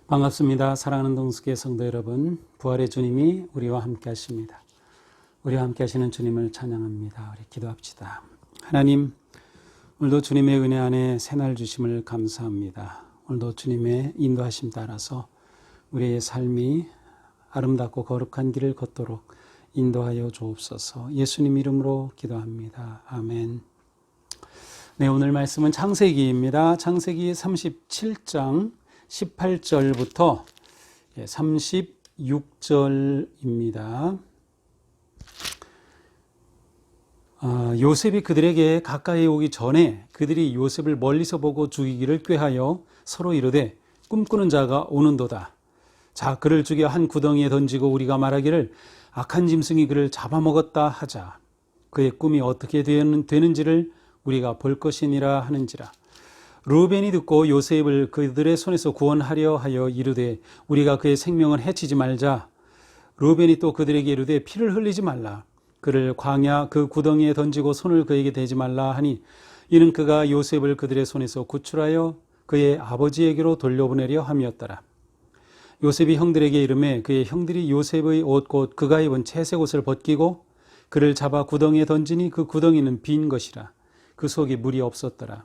반갑습니다. 사랑하는 동숙의 성도 여러분, 부활의 주님이 우리와 함께 하십니다. 우리와 함께 하시는 주님을 찬양합니다. 우리 기도합시다. 하나님, 오늘도 주님의 은혜 안에 새날 주심을 감사합니다. 오늘도 주님의 인도하심 따라서 우리의 삶이 아름답고 거룩한 길을 걷도록 인도하여 주옵소서. 예수님 이름으로 기도합니다. 아멘. 네, 오늘 말씀은 창세기입니다. 창세기 37장 18절부터 36절입니다. 요셉이 그들에게 가까이 오기 전에 그들이 요셉을 멀리서 보고 죽이기를 꾀하여 서로 이르되 꿈꾸는 자가 오는도다. 자, 그를 죽여 한 구덩이에 던지고 우리가 말하기를 악한 짐승이 그를 잡아먹었다 하자. 그의 꿈이 어떻게 되는지를 우리가 볼 것이니라 하는지라. 르우벤이 듣고 요셉을 그들의 손에서 구원하려 하여 이르되 우리가 그의 생명을 해치지 말자. 르우벤이 또 그들에게 이르되 피를 흘리지 말라. 그를 광야 그 구덩이에 던지고 손을 그에게 대지 말라 하니 이는 그가 요셉을 그들의 손에서 구출하여 그의 아버지에게로 돌려보내려 함이었더라. 요셉이 형들에게 이르매 그의 형들이 요셉의 옷 곧 그가 입은 채색 옷을 벗기고 그를 잡아 구덩이에 던지니 그 구덩이는 빈 것이라. 그 속에 물이 없었더라.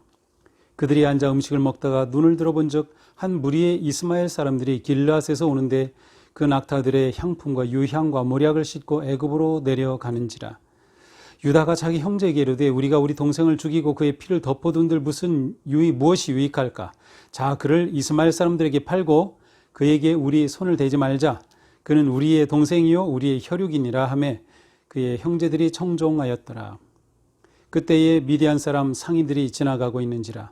그들이 앉아 음식을 먹다가 눈을 들어본 즉 한 무리의 이스마엘 사람들이 길르앗에서 오는데 그 낙타들의 향품과 유향과 모략을 싣고 애굽으로 내려가는지라. 유다가 자기 형제에게 이르되 우리가 우리 동생을 죽이고 그의 피를 덮어둔들 무엇이 유익할까? 자, 그를 이스마엘 사람들에게 팔고 그에게 우리 손을 대지 말자. 그는 우리의 동생이요 우리의 혈육이니라 하매 그의 형제들이 청종하였더라. 그때에 미디안 사람 상인들이 지나가고 있는지라.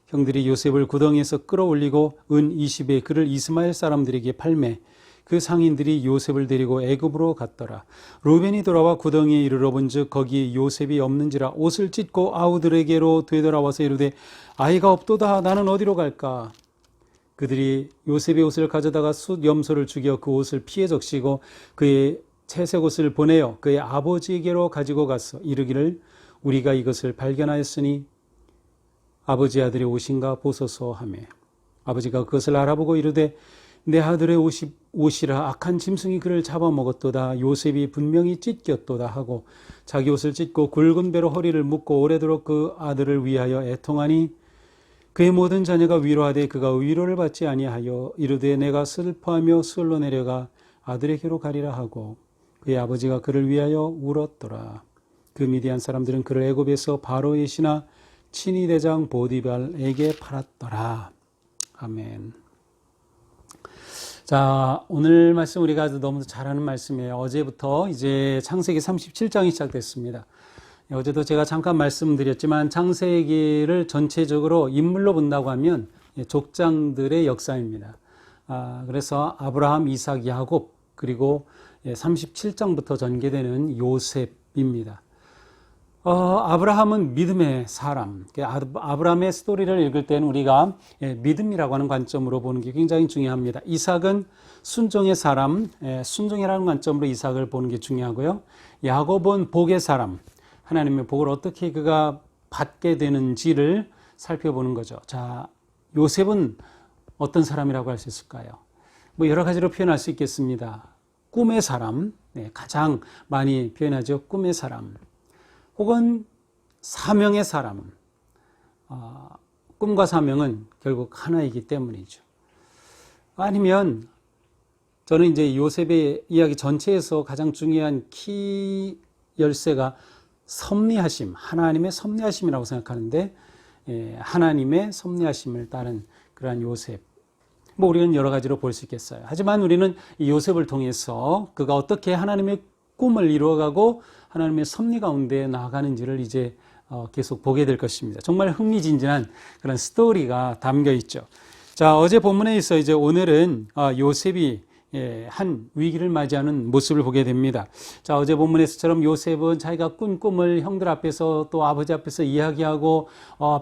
형들이 요셉을 구덩이에서 끌어올리고 은 20에 그를 이스마엘 사람들에게 팔매 그 상인들이 요셉을 데리고 애굽으로 갔더라. 르우벤이 돌아와 구덩이에 이르러 본즉 거기 요셉이 없는지라. 옷을 찢고 아우들에게로 되돌아와서 이르되 아이가 없도다. 나는 어디로 갈까? 그들이 요셉의 옷을 가져다가 숫 염소를 죽여 그 옷을 피에 적시고 그의 채색 옷을 보내어 그의 아버지에게로 가지고 가서 이르기를 우리가 이것을 발견하였으니 아버지 아들의 옷인가 보소서 하며 아버지가 그것을 알아보고 이르되 내 아들의 옷이라 악한 짐승이 그를 잡아먹었도다. 요셉이 분명히 찢겼도다 하고 자기 옷을 찢고 굵은 배로 허리를 묶고 오래도록 그 아들을 위하여 애통하니 그의 모든 자녀가 위로하되 그가 위로를 받지 아니하여 이르되 내가 슬퍼하며 수월로 내려가 아들에게로 가리라 하고 그의 아버지가 그를 위하여 울었더라. 그 미디안 사람들은 그를 애굽에서 바로의 신하 친위 대장 보디발에게 팔았더라. 아멘. 자, 오늘 말씀 우리가 너무 잘 아는 말씀이에요. 어제부터 이제 창세기 37장이 시작됐습니다. 어제도 제가 잠깐 말씀드렸지만 창세기를 전체적으로 인물로 본다고 하면 족장들의 역사입니다. 그래서 아브라함, 이삭, 야곱 그리고 37장부터 전개되는 요셉입니다. 아브라함은 믿음의 사람. 아브라함의 스토리를 읽을 때는 우리가 믿음이라고 하는 관점으로 보는 게 굉장히 중요합니다. 이삭은 순종의 사람, 순종이라는 관점으로 이삭을 보는 게 중요하고요. 야곱은 복의 사람, 하나님의 복을 어떻게 그가 받게 되는지를 살펴보는 거죠. 자, 요셉은 어떤 사람이라고 할 수 있을까요? 여러 가지로 표현할 수 있겠습니다. 꿈의 사람, 가장 많이 표현하죠. 꿈의 사람. 혹은 사명의 사람. 꿈과 사명은 결국 하나이기 때문이죠. 아니면 저는 이제 요셉의 이야기 전체에서 가장 중요한 키 열쇠가 섭리하심, 하나님의 섭리하심이라고 생각하는데 하나님의 섭리하심을 따른 그러한 요셉. 우리는 여러 가지로 볼 수 있겠어요. 하지만 우리는 이 요셉을 통해서 그가 어떻게 하나님의 꿈을 이루어가고 하나님의 섭리 가운데 나아가는지를 이제 계속 보게 될 것입니다. 정말 흥미진진한 그런 스토리가 담겨 있죠. 자, 어제 본문에 있어 이제 오늘은 요셉이 한 위기를 맞이하는 모습을 보게 됩니다. 자, 어제 본문에서처럼 요셉은 자기가 꾼 꿈을 형들 앞에서 또 아버지 앞에서 이야기하고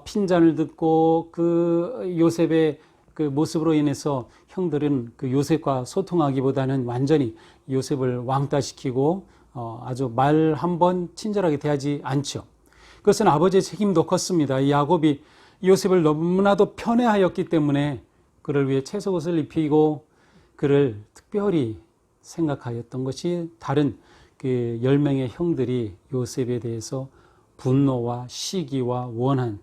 핀잔을 듣고 그 요셉의 그 모습으로 인해서 형들은 그 요셉과 소통하기보다는 완전히 요셉을 왕따시키고 아주 말 한 번 친절하게 대하지 않죠. 그것은 아버지의 책임도 컸습니다. 이 야곱이 요셉을 너무나도 편애하였기 때문에 그를 위해 채색옷을 입히고 그를 특별히 생각하였던 것이 다른 그 10명의 형들이 요셉에 대해서 분노와 시기와 원한의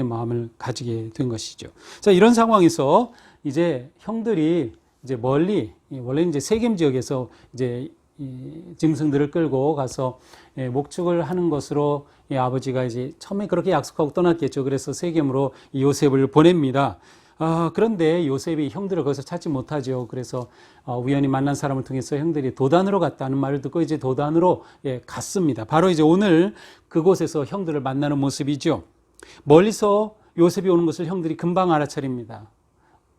마음을 가지게 된 것이죠. 자, 이런 상황에서 이제 형들이 이제 멀리, 원래 이제 세겜 지역에서 이제 이 짐승들을 끌고 가서 목축을 하는 것으로 아버지가 이제 처음에 그렇게 약속하고 떠났겠죠. 그래서 세겜으로 요셉을 보냅니다. 그런데 요셉이 형들을 거기서 찾지 못하죠. 그래서 우연히 만난 사람을 통해서 형들이 도단으로 갔다는 말을 듣고 이제 도단으로 갔습니다. 바로 이제 오늘 그곳에서 형들을 만나는 모습이죠. 멀리서 요셉이 오는 것을 형들이 금방 알아차립니다.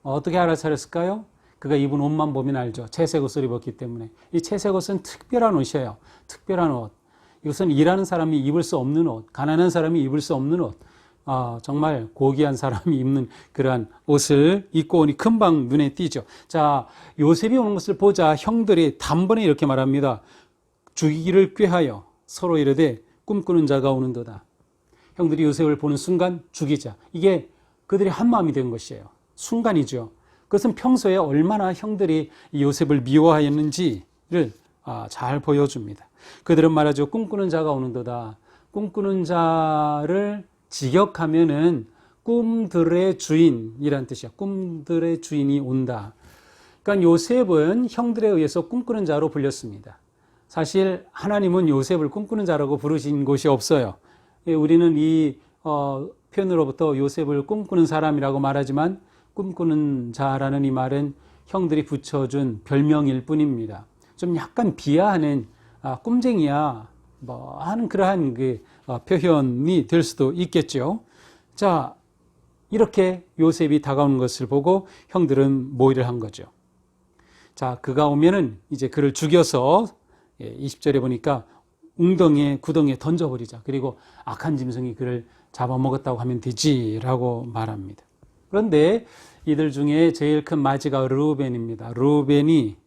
어떻게 알아차렸을까요? 그가 입은 옷만 보면 알죠. 채색 옷을 입었기 때문에. 이 채색 옷은 특별한 옷이에요. 특별한 옷. 이것은 일하는 사람이 입을 수 없는 옷, 가난한 사람이 입을 수 없는 옷, 정말 고귀한 사람이 입는 그러한 옷을 입고 오니 금방 눈에 띄죠. 자, 요셉이 오는 것을 보자 형들이 단번에 이렇게 말합니다. 죽이기를 꾀하여 서로 이르되 꿈꾸는 자가 오는도다. 형들이 요셉을 보는 순간 죽이자. 이게 그들이 한 마음이 된 것이에요. 순간이죠. 그것은 평소에 얼마나 형들이 요셉을 미워하였는지를 잘 보여줍니다. 그들은 말하죠. 꿈꾸는 자가 오는도다. 꿈꾸는 자를 직역하면은 꿈들의 주인이란 뜻이야. 꿈들의 주인이 온다. 그러니까 요셉은 형들에 의해서 꿈꾸는 자로 불렸습니다. 사실 하나님은 요셉을 꿈꾸는 자라고 부르신 곳이 없어요. 우리는 이 표현으로부터 요셉을 꿈꾸는 사람이라고 말하지만 꿈꾸는 자라는 이 말은 형들이 붙여준 별명일 뿐입니다. 좀 약간 비하하는 꿈쟁이야 뭐 하는 그러한 그 표현이 될 수도 있겠죠. 자, 이렇게 요셉이 다가오는 것을 보고 형들은 모의를 한 거죠. 자, 그가 오면은 이제 그를 죽여서 20절에 보니까 웅덩이에 구덩이에 던져버리자. 그리고 악한 짐승이 그를 잡아먹었다고 하면 되지라고 말합니다. 그런데 이들 중에 제일 큰 마지가 르우벤입니다. 르우벤이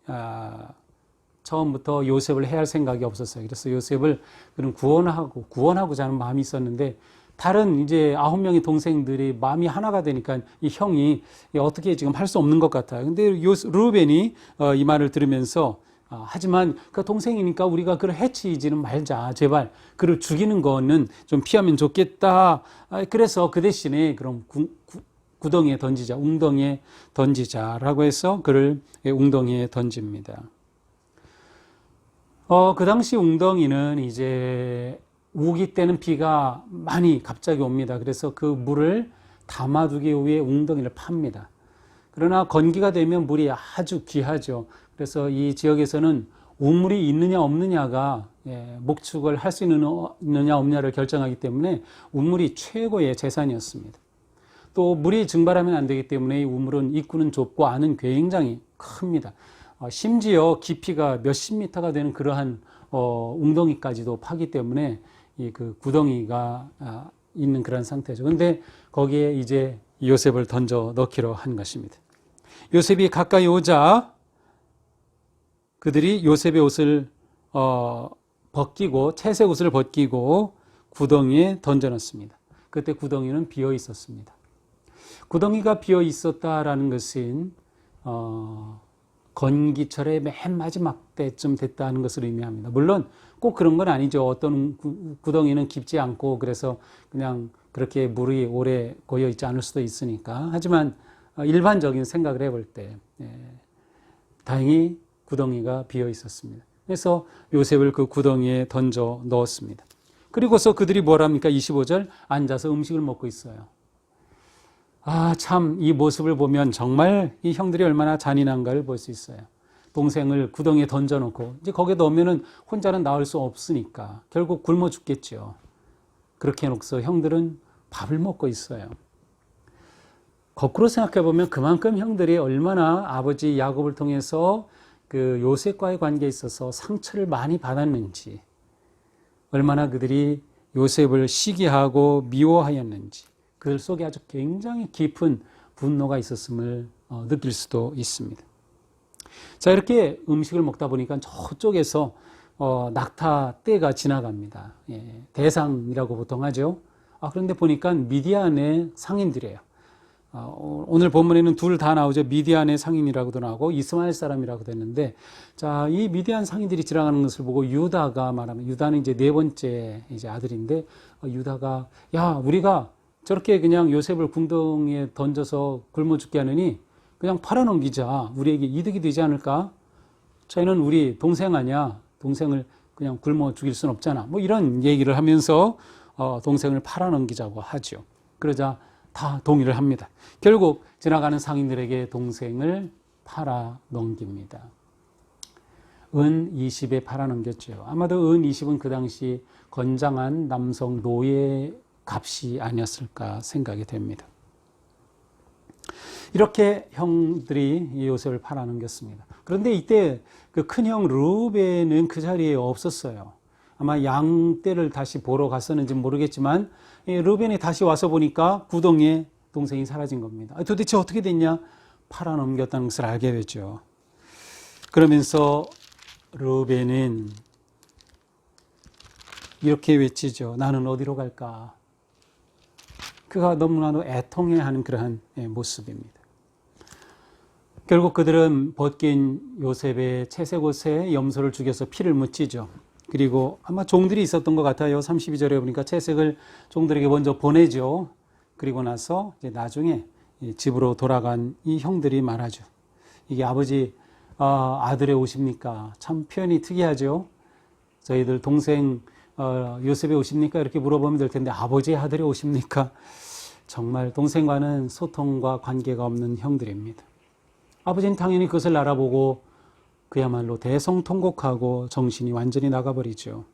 처음부터 요셉을 해할 생각이 없었어요. 그래서 요셉을 그는 구원하고자 하는 마음이 있었는데 다른 이제 9명의 동생들이 마음이 하나가 되니까 이 형이 어떻게 지금 할 수 없는 것 같아요. 근데 르우벤이 이 말을 들으면서 하지만 그 동생이니까 우리가 그를 해치지는 말자. 제발 그를 죽이는 거는 좀 피하면 좋겠다. 그래서 그 대신에 그럼 구덩이에 던지자, 웅덩이에 던지자라고 해서 그를 웅덩이에 던집니다. 그 당시 웅덩이는 이제 우기 때는 비가 많이 갑자기 옵니다. 그래서 그 물을 담아두기 위해 웅덩이를 팝니다. 그러나 건기가 되면 물이 아주 귀하죠. 그래서 이 지역에서는 우물이 있느냐 없느냐가 목축을 할 수 있느냐 없느냐를 결정하기 때문에 우물이 최고의 재산이었습니다. 또 물이 증발하면 안 되기 때문에 이 우물은 입구는 좁고 안은 굉장히 큽니다. 심지어 깊이가 몇십 미터가 되는 그러한 웅덩이까지도 파기 때문에 이 그 구덩이가 있는 그런 상태죠. 그런데 거기에 이제 요셉을 던져 넣기로 한 것입니다. 요셉이 가까이 오자 그들이 요셉의 옷을 벗기고 채색 옷을 벗기고 구덩이에 던져 넣습니다. 그때 구덩이는 비어 있었습니다. 구덩이가 비어 있었다라는 것은 건기철의 맨 마지막 때쯤 됐다는 것을 의미합니다. 물론 꼭 그런 건 아니죠. 어떤 구덩이는 깊지 않고 그래서 그냥 그렇게 물이 오래 고여 있지 않을 수도 있으니까. 하지만 일반적인 생각을 해볼 때 다행히 구덩이가 비어 있었습니다. 그래서 요셉을 그 구덩이에 던져 넣었습니다. 그리고서 그들이 뭘 합니까? 25절 앉아서 음식을 먹고 있어요. 참 이 모습을 보면 정말 이 형들이 얼마나 잔인한가를 볼 수 있어요. 동생을 구덩이에 던져놓고 이제 거기에 넣으면은 혼자는 나올 수 없으니까 결국 굶어 죽겠죠. 그렇게 해놓고서 형들은 밥을 먹고 있어요. 거꾸로 생각해 보면 그만큼 형들이 얼마나 아버지 야곱을 통해서 그 요셉과의 관계에 있어서 상처를 많이 받았는지, 얼마나 그들이 요셉을 시기하고 미워하였는지, 그들 속에 아주 굉장히 깊은 분노가 있었음을 느낄 수도 있습니다. 자, 이렇게 음식을 먹다 보니까 저쪽에서 낙타 떼가 지나갑니다. 대상이라고 보통 하죠. 그런데 보니까 미디안의 상인들이에요. 오늘 본문에는 둘 다 나오죠. 미디안의 상인이라고도 나오고 이스마엘 사람이라고도 했는데, 자, 이 미디안 상인들이 지나가는 것을 보고 유다가 말하면, 유다는 이제 네 번째 이제 아들인데, 유다가, 야, 우리가 저렇게 그냥 요셉을 궁덩이에 던져서 굶어 죽게 하느니 그냥 팔아넘기자. 우리에게 이득이 되지 않을까? 저희는 우리 동생 아니야. 동생을 그냥 굶어 죽일 순 없잖아. 뭐 이런 얘기를 하면서 동생을 팔아넘기자고 하죠. 그러자 다 동의를 합니다. 결국 지나가는 상인들에게 동생을 팔아넘깁니다. 은 20에 팔아넘겼죠. 아마도 은 20은 그 당시 건장한 남성 노예 값이 아니었을까 생각이 됩니다. 이렇게 형들이 요셉을 팔아넘겼습니다. 그런데 이때 그 큰형 르우벤은 그 자리에 없었어요. 아마 양떼를 다시 보러 갔었는지 모르겠지만 르우벤이 다시 와서 보니까 구덩이에 동생이 사라진 겁니다. 도대체 어떻게 됐냐? 팔아넘겼다는 것을 알게 됐죠. 그러면서 르우벤은 이렇게 외치죠. 나는 어디로 갈까? 그가 너무나도 애통해하는 그러한 모습입니다. 결국 그들은 벗긴 요셉의 채색 옷에 염소를 죽여서 피를 묻히죠. 그리고 아마 종들이 있었던 것 같아요. 32절에 보니까 채색을 종들에게 먼저 보내죠. 그리고 나서 이제 나중에 집으로 돌아간 이 형들이 말하죠. 이게 아버지 아들의 옷입니까? 참 표현이 특이하죠. 저희들 동생 요셉의 옷입니까? 이렇게 물어보면 될 텐데 아버지의 아들의 옷입니까? 정말 동생과는 소통과 관계가 없는 형들입니다. 아버지는 당연히 그것을 알아보고 그야말로 대성통곡하고 정신이 완전히 나가버리죠.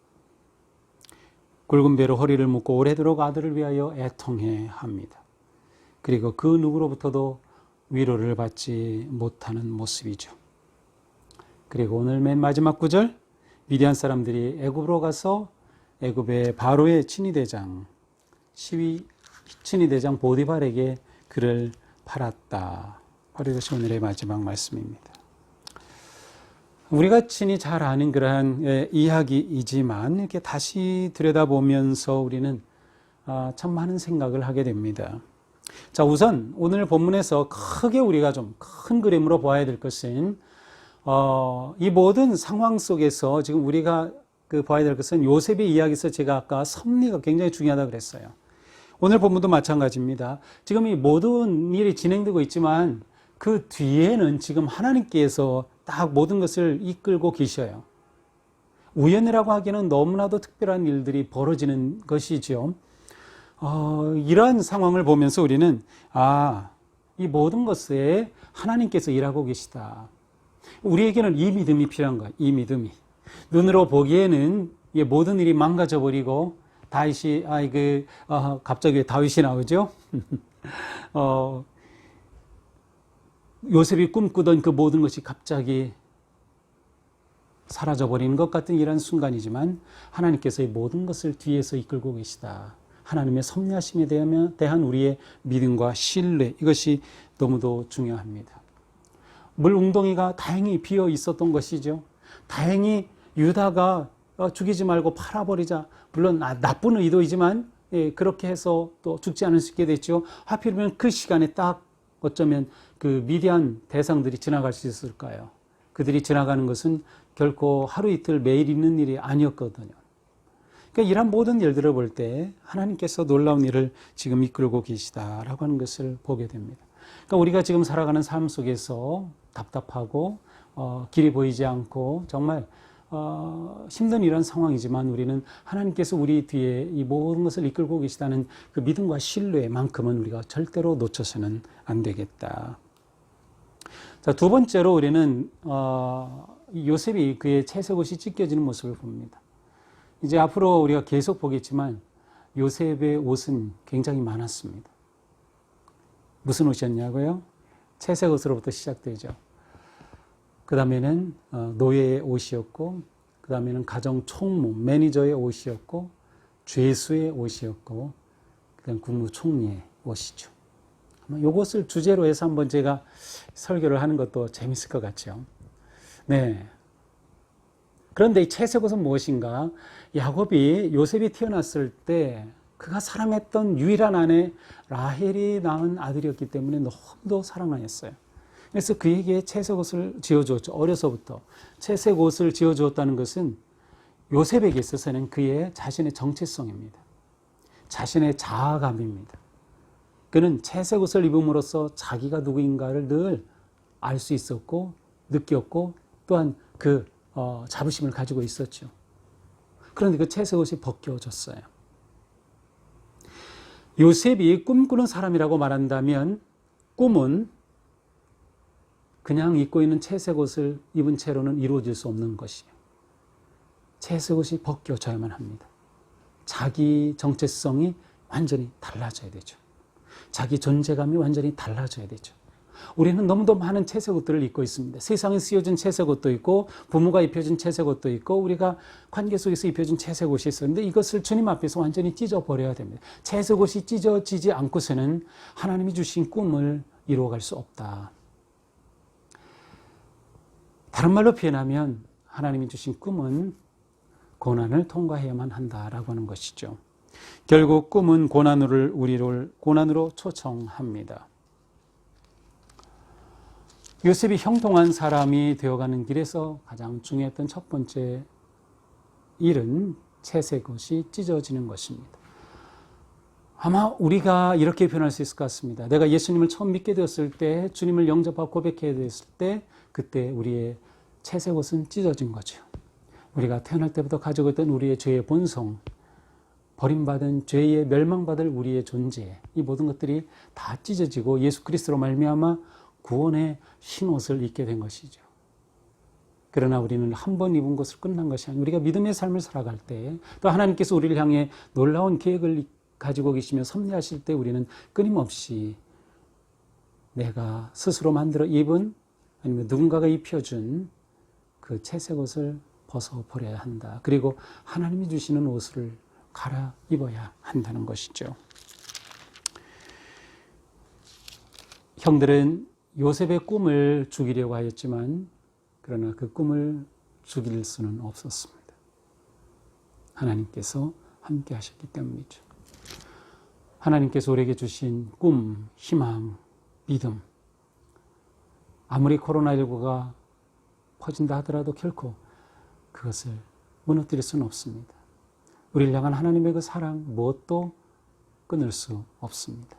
굵은 배로 허리를 묶고 오래도록 아들을 위하여 애통해 합니다. 그리고 그 누구로부터도 위로를 받지 못하는 모습이죠. 그리고 오늘 맨 마지막 구절, 미디안 사람들이 애굽으로 가서 애굽의 바로의 친위대장 보디발에게 그를 팔았다. 바로 이것이 오늘의 마지막 말씀입니다. 우리가 친히 잘 아는 그러한 이야기이지만 이렇게 다시 들여다보면서 우리는 참 많은 생각을 하게 됩니다. 자, 우선 오늘 본문에서 크게 우리가 좀 큰 그림으로 봐야 될 것은 이 모든 상황 속에서 지금 우리가 봐야 될 것은 요셉의 이야기에서 제가 아까 섭리가 굉장히 중요하다고 그랬어요. 오늘 본문도 마찬가지입니다. 지금 이 모든 일이 진행되고 있지만 그 뒤에는 지금 하나님께서 딱 모든 것을 이끌고 계셔요. 우연이라고 하기에는 너무나도 특별한 일들이 벌어지는 것이죠. 이러한 상황을 보면서 우리는 이 모든 것에 하나님께서 일하고 계시다. 우리에게는 이 믿음이 필요한 거야. 이 믿음이. 눈으로 보기에는 모든 일이 망가져 버리고 다윗이 갑자기 왜 다윗이 나오죠? 요셉이 꿈꾸던 그 모든 것이 갑자기 사라져버리는 것 같은 이런 순간이지만 하나님께서 이 모든 것을 뒤에서 이끌고 계시다. 하나님의 섭리하심에 대한 우리의 믿음과 신뢰, 이것이 너무도 중요합니다. 물 웅덩이가 다행히 비어 있었던 것이죠. 다행히 유다가 죽이지 말고 팔아버리자. 물론 나쁜 의도이지만 그렇게 해서 또 죽지 않을 수 있게 됐죠. 하필이면 그 시간에 딱 어쩌면 그 미디안 대상들이 지나갈 수 있을까요? 그들이 지나가는 것은 결코 하루 이틀 매일 있는 일이 아니었거든요. 그러니까 이런 모든 일들을 볼 때 하나님께서 놀라운 일을 지금 이끌고 계시다라고 하는 것을 보게 됩니다. 그러니까 우리가 지금 살아가는 삶 속에서 답답하고 길이 보이지 않고 정말 힘든 이런 상황이지만 우리는 하나님께서 우리 뒤에 이 모든 것을 이끌고 계시다는 그 믿음과 신뢰만큼은 우리가 절대로 놓쳐서는 안 되겠다. 자, 두 번째로 우리는 요셉이 그의 채색 옷이 찢겨지는 모습을 봅니다. 이제 앞으로 우리가 계속 보겠지만 요셉의 옷은 굉장히 많았습니다. 무슨 옷이었냐고요? 채색 옷으로부터 시작되죠. 그 다음에는 노예의 옷이었고, 그 다음에는 가정 총무, 매니저의 옷이었고, 죄수의 옷이었고, 그 다음 국무총리의 옷이죠. 이것을 주제로 해서 한번 제가 설교를 하는 것도 재밌을 것 같죠. 네. 그런데 이 채색 옷은 무엇인가? 야곱이 요셉이 태어났을 때 그가 사랑했던 유일한 아내 라헬이 낳은 아들이었기 때문에 너무도 사랑하였어요. 그래서 그에게 채색 옷을 지어주었죠. 어려서부터 채색 옷을 지어주었다는 것은 요셉에게 있어서는 그의 자신의 정체성입니다. 자신의 자아감입니다. 그는 채색 옷을 입음으로써 자기가 누구인가를 늘 알 수 있었고 느꼈고 또한 그 자부심을 가지고 있었죠. 그런데 그 채색 옷이 벗겨졌어요. 요셉이 꿈꾸는 사람이라고 말한다면 꿈은 그냥 입고 있는 채색 옷을 입은 채로는 이루어질 수 없는 것이에요. 채색 옷이 벗겨져야만 합니다. 자기 정체성이 완전히 달라져야 되죠. 자기 존재감이 완전히 달라져야 되죠. 우리는 너무도 많은 채색 옷들을 입고 있습니다. 세상에 쓰여진 채색 옷도 있고 부모가 입혀준 채색 옷도 있고 우리가 관계 속에서 입혀준 채색 옷이 있었는데 이것을 주님 앞에서 완전히 찢어버려야 됩니다. 채색 옷이 찢어지지 않고서는 하나님이 주신 꿈을 이루어갈 수 없다. 다른 말로 표현하면 하나님이 주신 꿈은 고난을 통과해야만 한다라고 하는 것이죠. 결국 꿈은 우리를 고난으로 초청합니다. 요셉이 형통한 사람이 되어가는 길에서 가장 중요했던 첫 번째 일은 채색 옷이 찢어지는 것입니다. 아마 우리가 이렇게 표현할 수 있을 것 같습니다. 내가 예수님을 처음 믿게 되었을 때, 주님을 영접하고 고백하게 되었을 때, 그때 우리의 채색 옷은 찢어진 거죠. 우리가 태어날 때부터 가지고 있던 우리의 죄의 본성, 버림받은 죄의 멸망받을 우리의 존재, 이 모든 것들이 다 찢어지고 예수 그리스도로 말미암아 구원의 흰 옷을 입게 된 것이죠. 그러나 우리는 한 번 입은 것으로 끝난 것이 아니고 우리가 믿음의 삶을 살아갈 때 또 하나님께서 우리를 향해 놀라운 계획을 가지고 계시며 섭리하실 때 우리는 끊임없이 내가 스스로 만들어 입은 아니면 누군가가 입혀준 그 채색 옷을 벗어버려야 한다. 그리고 하나님이 주시는 옷을 갈아입어야 한다는 것이죠. 형들은 요셉의 꿈을 죽이려고 하였지만 그러나 그 꿈을 죽일 수는 없었습니다. 하나님께서 함께 하셨기 때문이죠. 하나님께서 우리에게 주신 꿈, 희망, 믿음, 아무리 코로나19가 퍼진다 하더라도 결코 그것을 무너뜨릴 수는 없습니다. 우리를 향한 하나님의 그 사랑 무엇도 끊을 수 없습니다.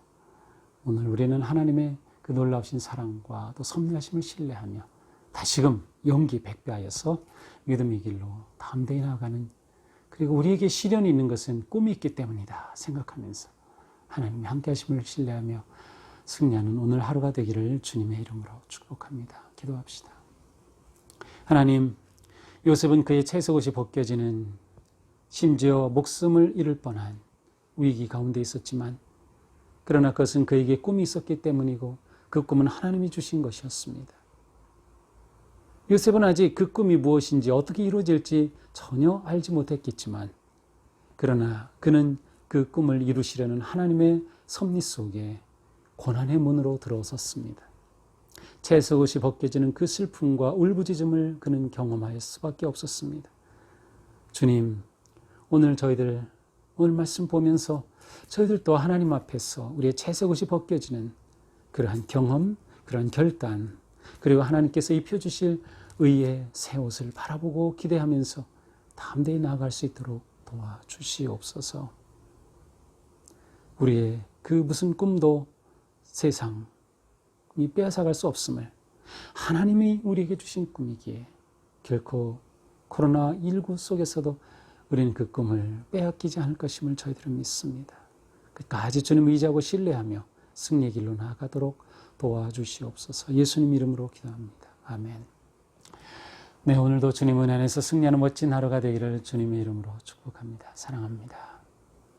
오늘 우리는 하나님의 그 놀라우신 사랑과 또 섭리하심을 신뢰하며 다시금 용기 백배하여서 믿음의 길로 담대히 나아가는, 그리고 우리에게 시련이 있는 것은 꿈이 있기 때문이다 생각하면서 하나님의 함께 하심을 신뢰하며 승리하는 오늘 하루가 되기를 주님의 이름으로 축복합니다. 기도합시다. 하나님, 요셉은 그의 채색 옷이 벗겨지는, 심지어 목숨을 잃을 뻔한 위기 가운데 있었지만 그러나 그것은 그에게 꿈이 있었기 때문이고 그 꿈은 하나님이 주신 것이었습니다. 요셉은 아직 그 꿈이 무엇인지 어떻게 이루어질지 전혀 알지 못했겠지만 그러나 그는 그 꿈을 이루시려는 하나님의 섭리 속에 고난의 문으로 들어섰습니다. 채색 옷이 벗겨지는 그 슬픔과 울부짖음을 그는 경험할 수밖에 없었습니다. 주님, 오늘 말씀 보면서 저희들도 하나님 앞에서 우리의 채색 옷이 벗겨지는 그러한 경험, 그러한 결단, 그리고 하나님께서 입혀주실 의의 새 옷을 바라보고 기대하면서 담대히 나아갈 수 있도록 도와주시옵소서. 우리의 그 무슨 꿈도 세상이 빼앗아갈 수 없음을, 하나님이 우리에게 주신 꿈이기에 결코 코로나19 속에서도 우리는 그 꿈을 빼앗기지 않을 것임을 저희들은 믿습니다. 끝까지 주님 의지하고 신뢰하며 승리의 길로 나아가도록 도와주시옵소서. 예수님 이름으로 기도합니다. 아멘. 네, 오늘도 주님 은혜 안에서 승리하는 멋진 하루가 되기를 주님의 이름으로 축복합니다. 사랑합니다.